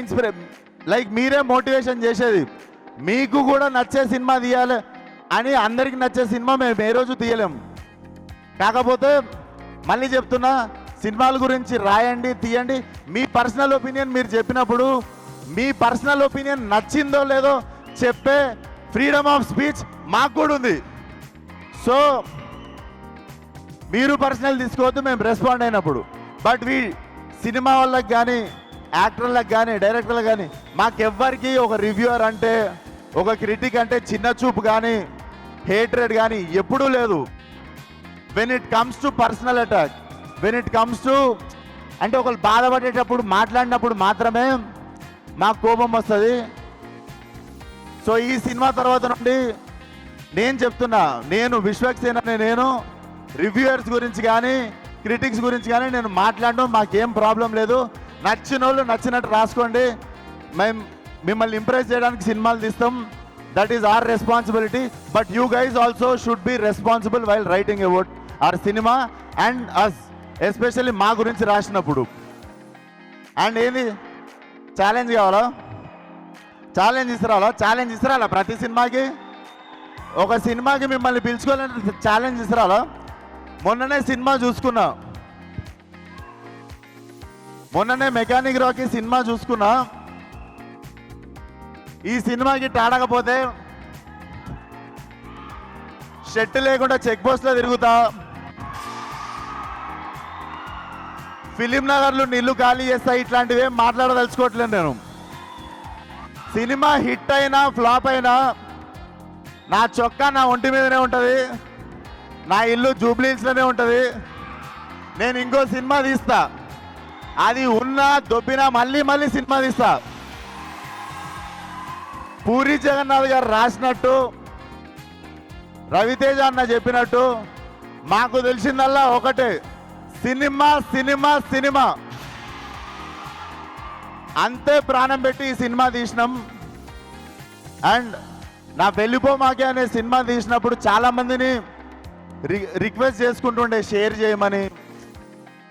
మీరే మోటివేషన్ చేసేది. మీకు కూడా నచ్చే సినిమా తీయాలి అని అందరికి నచ్చే సినిమా మేము ఏ రోజు తీయలేము. కాకపోతే మళ్ళీ చెప్తున్నా, సినిమాల గురించి రాయండి, తీయండి. మీ పర్సనల్ ఒపీనియన్ మీరు చెప్పినప్పుడు మీ పర్సనల్ ఒపీనియన్ నచ్చిందో లేదో చెప్పే ఫ్రీడమ్ ఆఫ్ స్పీచ్ మాకు కూడా ఉంది. సో మీరు పర్సనల్ తీసుకోవద్దు మేము రెస్పాండ్ అయినప్పుడు. బట్ సినిమా వాళ్ళకి కానీ యాక్టర్లకు కానీ డైరెక్టర్లకు కానీ మాకెవ్వరికి ఒక రివ్యూవర్ అంటే ఒక క్రిటిక్ అంటే చిన్న చూపు కానీ హేట్రెడ్ కానీ ఎప్పుడూ లేదు. When it comes to personal attack, when it comes to అంటే ఒకరు బాధపడేటప్పుడు మాట్లాడినప్పుడు మాత్రమే మాకు కోపం వస్తుంది. సో ఈ సినిమా తర్వాత నుండి నేను చెప్తున్నా, నేను విశ్వక్సేన్ అనే నేను రివ్యూయర్స్ గురించి కానీ క్రిటిక్స్ గురించి కానీ నేను మాట్లాడడం మాకేం ప్రాబ్లం లేదు. నచ్చిన వాళ్ళు నచ్చినట్టు రాసుకోండి. మేము మిమ్మల్ని ఇంప్రెస్ చేయడానికి సినిమాలు తీస్తాం. That is our responsibility. But you guys also should be responsible while writing about our cinema and us, especially మా గురించి రాసినప్పుడు. అండ్ ఏంది ఛాలెంజ్ కావాలా? ఛాలెంజ్ ఇస్తారా ప్రతి సినిమాకి? ఒక సినిమాకి మిమ్మల్ని పిలుచుకోవాలంటే ఛాలెంజ్ ఇస్తారా? మొన్ననే సినిమా చూసుకున్నా, మొన్ననే మెకానిక్ రాకీ సినిమా చూసుకున్నా. ఈ సినిమాకి టాడకపోతే షర్ట్ లేకుండా చెక్ పోస్ట్లో తిరుగుతా, ఫిలిం నగర్లు నీళ్లు ఖాళీ చేస్తా. ఇట్లాంటివి ఏం మాట్లాడదలుచుకోవట్లేదు నేను. సినిమా హిట్ అయినా ఫ్లాప్ అయినా నా చొక్కా నా ఒంటి మీదనే ఉంటుంది, నా ఇల్లు జూబ్లీహిల్స్లోనే ఉంటుంది. నేను ఇంకో సినిమా తీస్తా, అది ఉన్నా దొబ్బినా మళ్ళీ సినిమా తీస్తా. పూరి జగన్నాథ్ గారు రాసినట్టు, రవితేజ అన్న చెప్పినట్టు మాకు తెలిసిందల్లా ఒకటే, సినిమా సినిమా సినిమా. అంతే ప్రాణం పెట్టి ఈ సినిమా తీసినాం. అండ్ నా వెళ్ళిపోమాకే అనే సినిమా తీసినప్పుడు చాలామందిని రిక్వెస్ట్ చేసుకుంటుండే షేర్ చేయమని,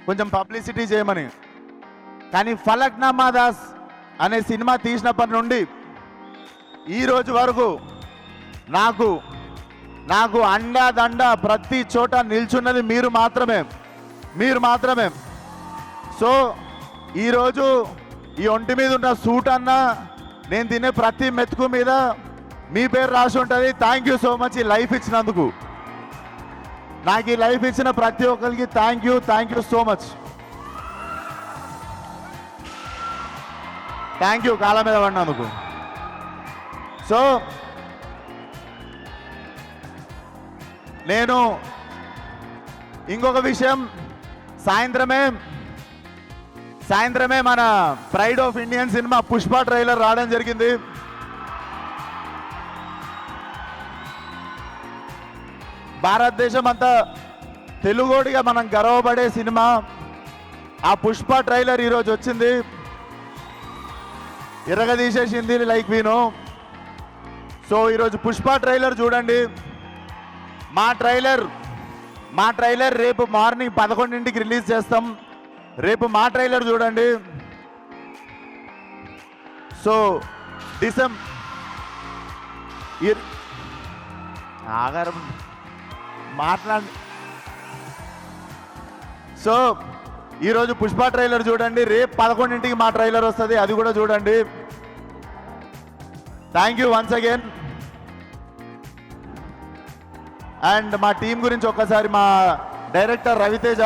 కొంచెం పబ్లిసిటీ చేయమని. కానీ ఫలక్నామా దాస్ అనే సినిమా తీసినప్పటి నుండి ఈ రోజు వరకు నాకు అండా ప్రతి చోట నిల్చున్నది మీరు మాత్రమే. సో ఈరోజు ఈ ఒంటి మీద ఉన్న సూట్ అన్న, నేను తినే ప్రతి మెతుకు మీద మీ పేరు రాసి ఉంటుంది. థ్యాంక్ యూ సో మచ్ ఈ లైఫ్ ఇచ్చినందుకు. నాకు ఈ లైఫ్ ఇచ్చిన ప్రతి ఒక్కరికి thank you so much. Thank you కాళ్ళ మీద పడినందుకు. సో నేను ఇంకొక విషయం, సాయంత్రమే మన pride of Indian cinema Pushpa trailer రావడం జరిగింది. భారతదేశం అంతా తెలుగోడిగా మనం గర్వపడే సినిమా ఆ పుష్ప ట్రైలర్ ఈరోజు వచ్చింది. ఇరగదీసేసింది లైక్ వీను. సో ఈరోజు పుష్ప ట్రైలర్ చూడండి. మా ట్రైలర్ రేపు మార్నింగ్ 11ంటికి రిలీజ్ చేస్తాం. రేపు మా ట్రైలర్ చూడండి. సో సో ఈరోజు పుష్ప ట్రైలర్ చూడండి. రేపు 11ంటికి మా ట్రైలర్ వస్తుంది, అది కూడా చూడండి. Thank you once again. And మా టీం గురించి ఒక్కసారి, మా director Raviteja,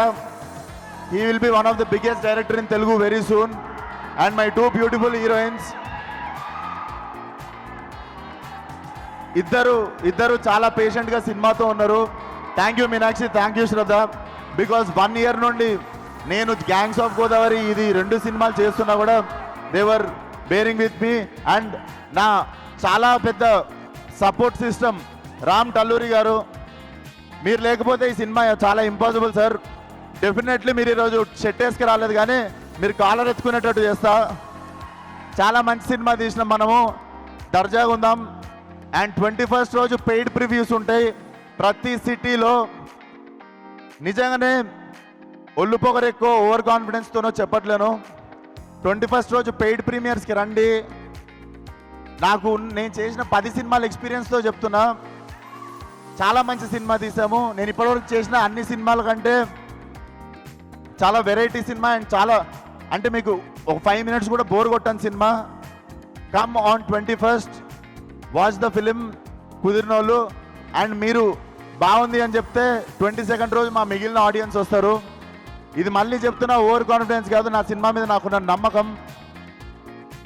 he will be one of the biggest director in Telugu very soon. And my two beautiful heroines, ఇద్దరు చాలా పేషెంట్గా సినిమాతో ఉన్నారు. Thank you Meenakshi, thank you Shraddha. Because 1 year నుండి నేను గ్యాంగ్స్ ఆఫ్ గోదావరి ఇది 2 సినిమాలు చేస్తున్నా కూడా దేవర్ బేరింగ్ విత్ మీ. అండ్ నా చాలా పెద్ద సపోర్ట్ సిస్టమ్ రామ్ టల్లూరి గారు. మీరు లేకపోతే ఈ సినిమా చాలా ఇంపాసిబుల్ సార్. డెఫినెట్లీ మీరు ఈరోజు షర్ట్ వేసుకు రాలేదు, కానీ మీరు కాలర్ ఎత్తుకునేటట్టు చేస్తా. చాలా మంచి సినిమా తీసినాం మనము, దర్జాగా ఉందాం. అండ్ 21st రోజు పెయిడ్ ప్రివ్యూస్ ఉంటాయి. ప్రతి సిటీలో నిజంగానే ఒళ్ళు పొగరు ఎక్కువ ఓవర్ కాన్ఫిడెన్స్తోనో చెప్పట్లేను. 21st రోజు పెయిడ్ ప్రీమియర్స్కి రండి. నేను చేసిన 10 సినిమాల ఎక్స్పీరియన్స్తో చెప్తున్నా, చాలా మంచి సినిమా తీసాము. నేను ఇప్పటివరకు చేసిన అన్ని సినిమాల కంటే చాలా వెరైటీ సినిమా అండ్ చాలా అంటే మీకు ఒక 5 minutes కూడా బోర్ కొట్టని సినిమా. Come on 21st, watch the film కుదిరిన వాళ్ళు. అండ్ మీరు బాగుంది అని చెప్తే 22nd రోజు మా మిగిలిన ఆడియన్స్ వస్తారు. ఇది మళ్ళీ చెప్తున్నా, ఓవర్ కాన్ఫిడెన్స్ కాదు, నా సినిమా మీద నాకున్న నమ్మకం.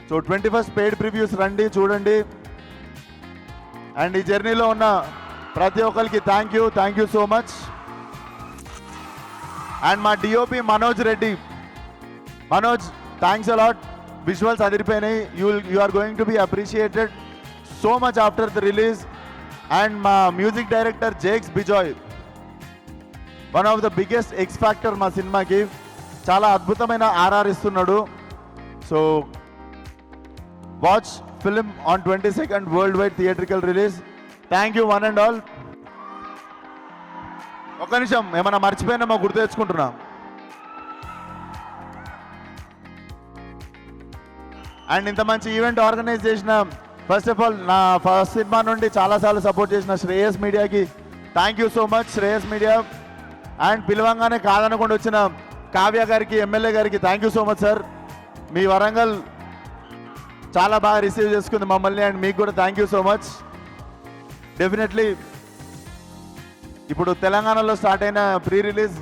సో 21st పెయిడ్ ప్రివ్యూస్ రండి, చూడండి. అండ్ ఈ జర్నీలో ఉన్న ప్రతి ఒక్కరికి thank you so much. And మా DOP Manoj Reddy, Manoj thanks a lot. Visuals అదిరిపోయినాయి. You are going to be appreciated so much after the release. And మా music director Jakes Bejoy, one of the biggest x factor మా సినిమాకి. చాలా అద్భుతమైన ఆర్ఆర్ ఇస్తున్నాడు. So watch film on 22nd world wide theatrical release. Thank you one and all. ఒక్క నిమిషం, ఏమన్నా మర్చిపోయినామో గుర్తు తెచ్చుకుంటున్నా. అండ్ ఇంత మంచి ఈవెంట్ ఆర్గనైజ్ చేసిన, ఫస్ట్ ఆఫ్ ఆల్ నా ఫస్ట్ సినిమా నుండి చాలాసార్లు సపోర్ట్ చేసిన శ్రేయస్ మీడియాకి thank you so much. Shreyas media. And పిలవంగానే కాదనకుండా వచ్చిన కావ్య గారికి, ఎమ్మెల్యే గారికి thank you so much sir. మీ వరంగల్ చాలా బాగా రిసీవ్ చేసుకుంది మమ్మల్ని. అండ్ మీకు కూడా thank you so much. Definitely ఇప్పుడు తెలంగాణలో స్టార్ట్ అయిన ప్రీ రిలీజ్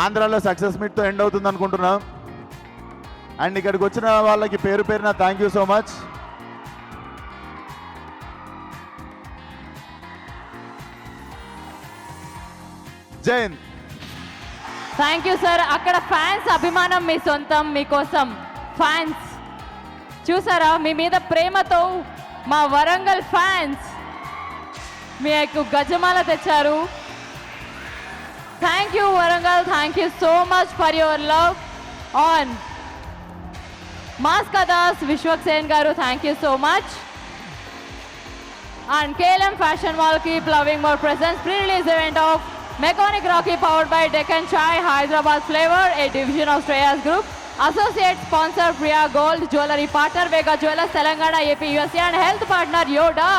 ఆంధ్రాలో సక్సెస్ మీట్తో ఎండ్ అవుతుంది అనుకుంటున్నాం. అండ్ ఇక్కడికి వచ్చిన వాళ్ళకి పేరు పేరున thank you so much. Jai Hind. Thank you sir. అక్కడ ఫ్యాన్స్ అభిమానం మీ సొంతం, మీకోసం ఫ్యాన్స్ చూసారా, మీ మీద ప్రేమతో మా వరంగల్ ఫ్యాన్స్ మీకు గజమాల తెచ్చారు. Thank you Warangal, thank you so much for your love on Mass Ka Das. Vishwaksen గారు thank you so much. And KLM Fashion Mall keep loving more presents. Pre-release event of Mechanic Rocky powered by Deccan Chai, Hyderabad Flavor, a division of Shreyas Group. Associate sponsor Priya Gold, Jewelry Partner Vega Jewelers, Telangana, AP, USA, and health partner Yoda.